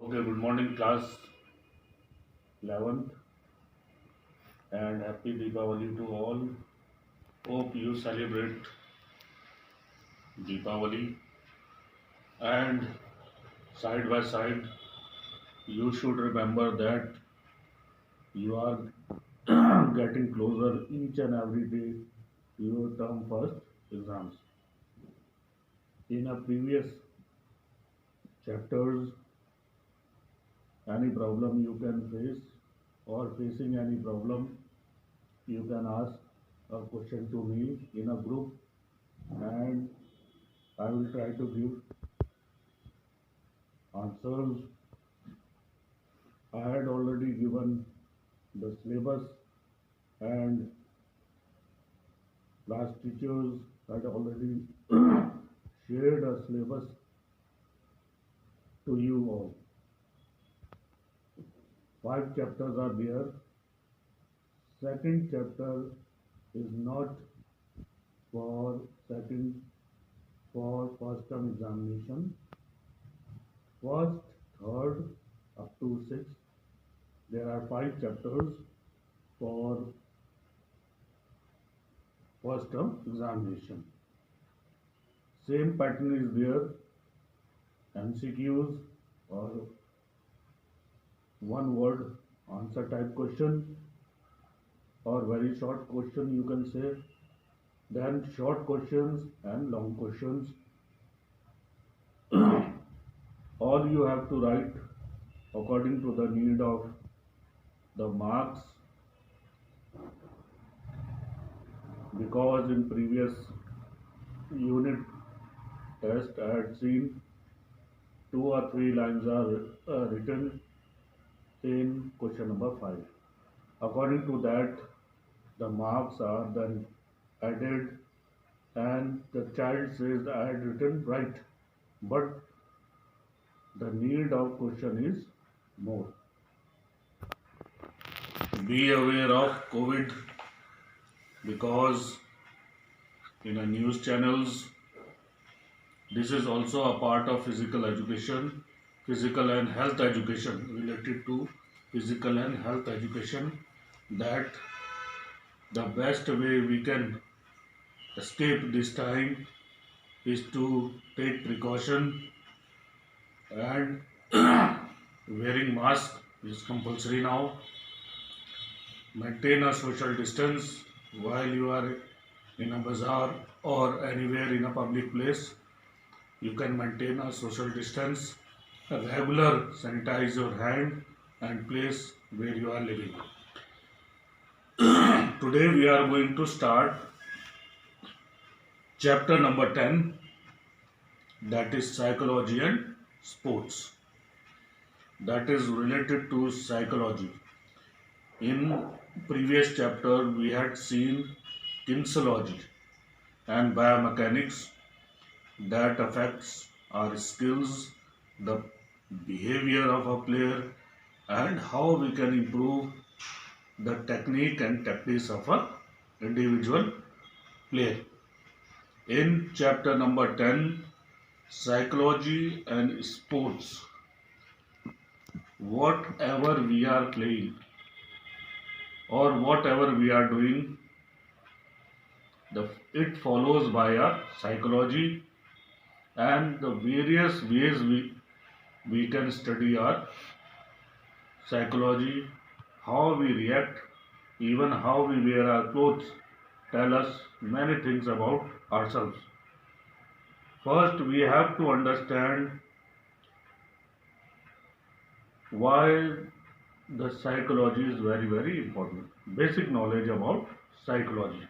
Okay, good morning, class 11th, and happy Deepavali to all. Hope you celebrate Deepavali, and side by side, you should remember that you are getting closer each and every day to your term first exams. In a previous chapters, any problem you can face or facing any problem, you can ask a question to me in a group, and I will try to give answers. I had already given the syllabus, and class teachers had already shared a syllabus to you all. Five chapters are there. Second chapter is not for second for first term examination. First, third, up to sixth, there are five chapters for first term examination. Same pattern is there. MCQs or one word answer type question, or very short question you can say, then short questions and long questions. All you have to write according to the need of the marks, because in previous unit test I had seen two or three lines are written in question number 5. According to that, the marks are then added, and the child says I had written right, but the need of question is more. Be aware of COVID, because in a news channels, this is also a part of physical education, physical and health education, related to physical and health education, that the best way we can escape this time is to take precaution, and wearing mask is compulsory now. Maintain a social distance while you are in a bazaar or anywhere in a public place. You can maintain a social distance. Regular sanitize your hand and place where you are living. Today we are going to start chapter number 10, that is psychology and sports. That is related to psychology. In previous chapter we had seen kinesiology and biomechanics, that affects our skills, the behavior of a player, and how we can improve the technique and tactics of a individual player. In chapter number 10, psychology and sports, whatever we are playing or whatever we are doing, it follows by a psychology, and the various ways we can study our psychology, how we react, even how we wear our clothes, tell us many things about ourselves. First, we have to understand why the psychology is very, very important. Basic knowledge about psychology.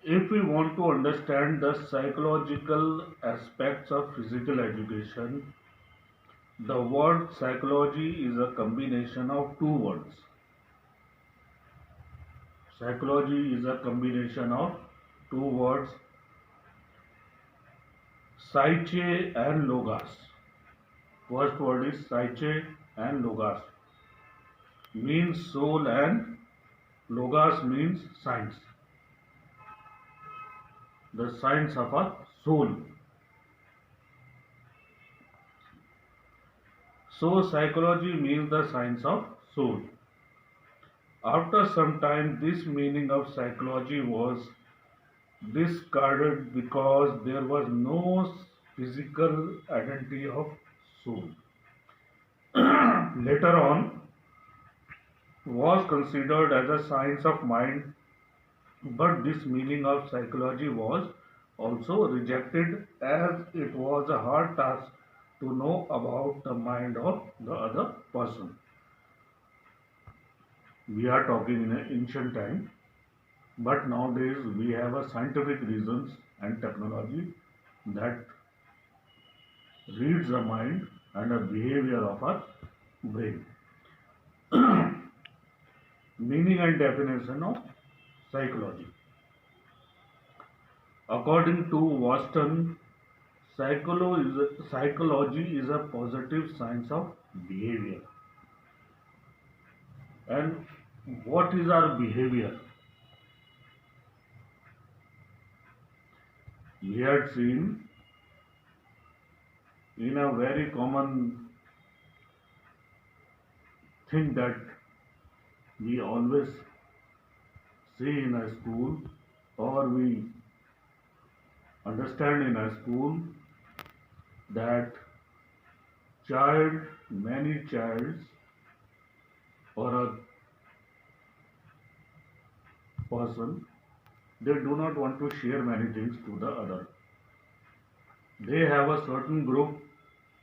If we want to understand the psychological aspects of physical education, the word psychology is a combination of two words. Psychology is a combination of two words, psyche and logos. First word is psyche and logos. Means soul, and logos means science. The science of a soul. So psychology means the science of soul. After some time, this meaning of psychology was discarded because there was no physical identity of soul. Later on, was considered as a science of mind, but this meaning of psychology was also rejected as it was a hard task to know about the mind of the other person. We are talking in an ancient time, but nowadays we have a scientific reasons and technology that reads the mind and the behavior of our brain. Meaning and definition of psychology. According to Watson, psychology is a positive science of behavior. And what is our behavior? We had seen in a very common thing that we always see in a school or we understand in a school that child, many childs or a person, they do not want to share many things to the other. They have a certain group,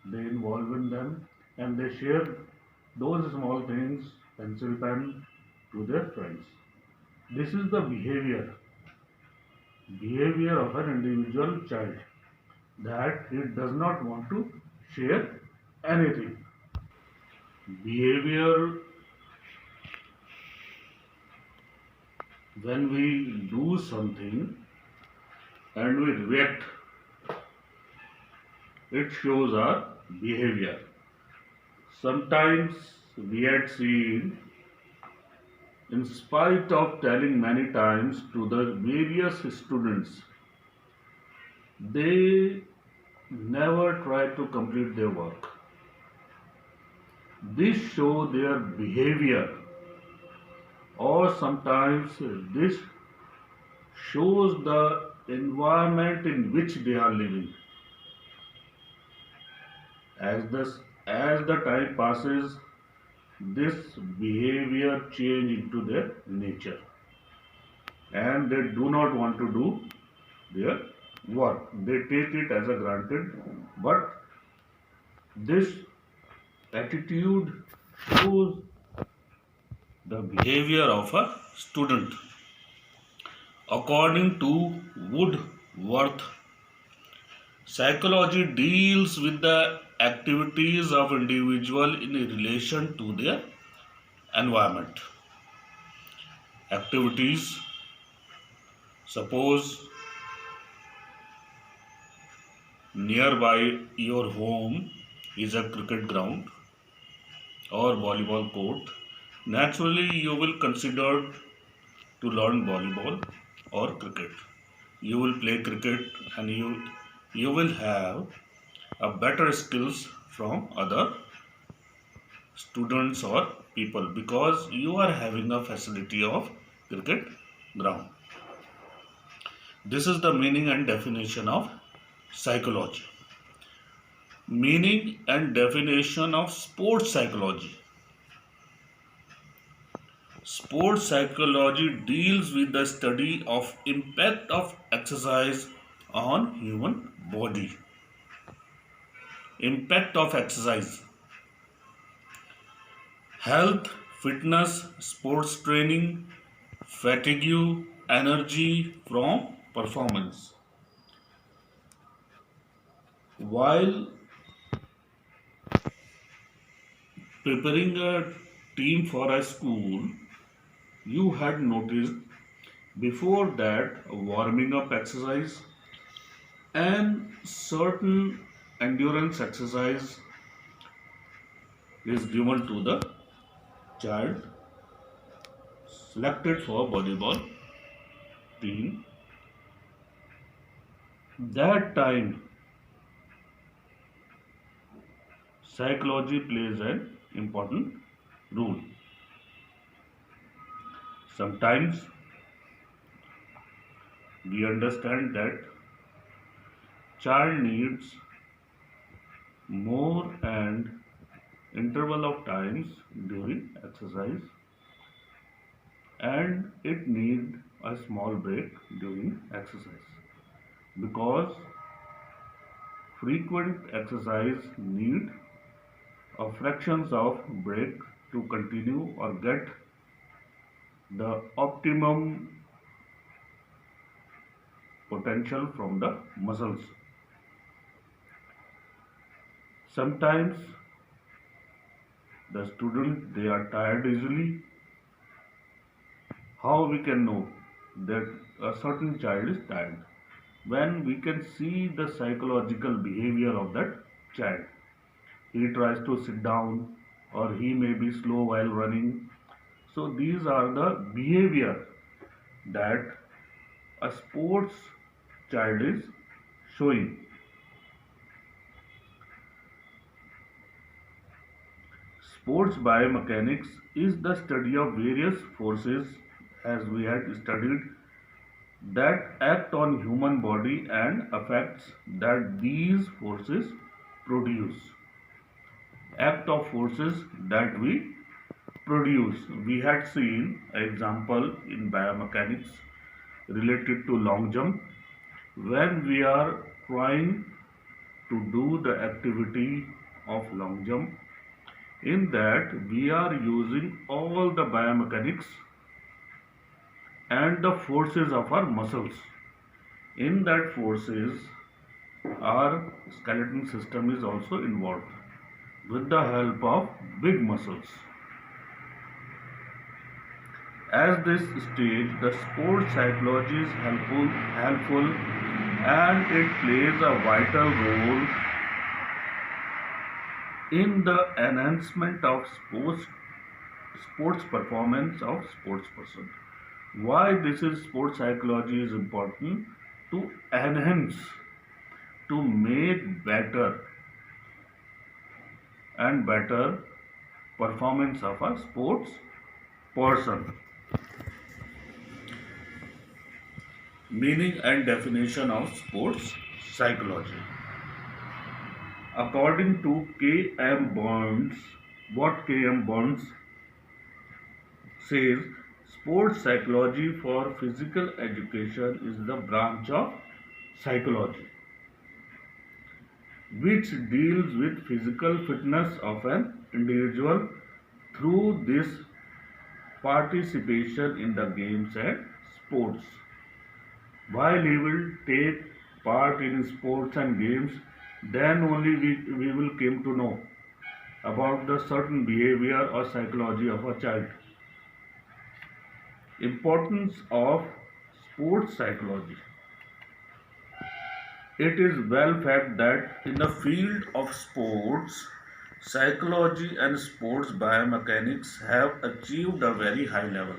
they involve in them and they share those small things, pencil pen, to their friends. This is the behavior of an individual child that he does not want to share anything. Behavior when we do something and we react, it shows our behavior. Sometimes we had seen, in spite of telling many times to the various students, they never try to complete their work. This show their behavior, or sometimes this shows the environment in which they are living. As the time passes, this behavior change into their nature and they do not want to do their work. They take it as a granted, but this attitude shows the behavior of a student. According to Woodworth, psychology deals with the activities of individual in relation to their environment. Activities, suppose nearby your home is a cricket ground or volleyball court. Naturally, you will consider to learn volleyball or cricket. You will play cricket and you will have a better skills from other students or people because you are having a facility of cricket ground. This is the meaning and definition of psychology. Meaning and definition of sports psychology. Sports psychology deals with the study of impact of exercise on human body. Impact of exercise. Health, fitness, sports training, fatigue, energy from performance. While preparing a team for a school, you had noticed before that warming up exercise and certain endurance exercise is given to the child selected for volleyball team. That time psychology plays an important role. Sometimes we understand that child needs more and interval of times during exercise, and it need a small break during exercise because frequent exercise need a fractions of break to continue or get the optimum potential from the muscles. Sometimes the student they are tired easily. How we can know that a certain child is tired? When we can see the psychological behavior of that child. He tries to sit down or he may be slow while running. So these are the behavior that a sports child is showing. Sports biomechanics is the study of various forces, as we had studied, that act on human body and effects that these forces produce. Act of forces that we produce. We had seen an example in biomechanics related to long jump. When we are trying to do the activity of long jump, in that we are using all the biomechanics and the forces of our muscles. In that forces, our skeleton system is also involved with the help of big muscles. At this stage, the sport psychology is helpful and it plays a vital role in the enhancement of sports performance of sports person. Why this is sports psychology is important? To enhance, to make better and better performance of a sports person. Meaning and definition of sports psychology. According to K.M. Burns, what K.M. Burns says, sports psychology for physical education is the branch of psychology which deals with physical fitness of an individual through this participation in the games and sports. While he will take part in sports and games, then only we will came to know about the certain behavior or psychology of a child. Importance of sports psychology. It is well fact that in the field of sports, psychology and sports biomechanics have achieved a very high level.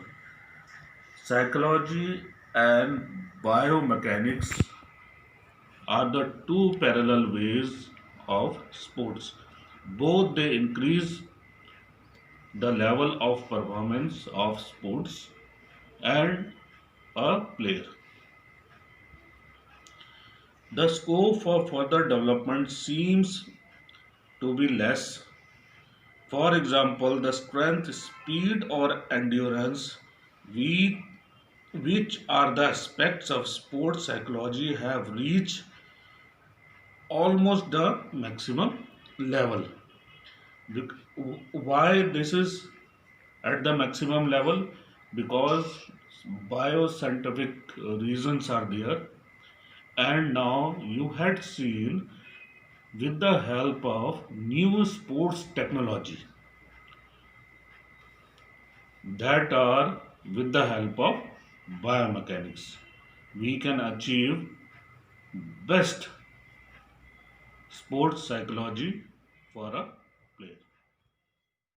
Psychology and biomechanics are the two parallel ways of sports. Both they increase the level of performance of sports and a player. The scope for further development seems to be less. For example, the strength, speed, or endurance, we, which are the aspects of sports psychology, have reached almost the maximum level. Why this is at the maximum level? Because bioscientific reasons are there, and now you had seen with the help of new sports technology that are with the help of biomechanics we can achieve best sports psychology for a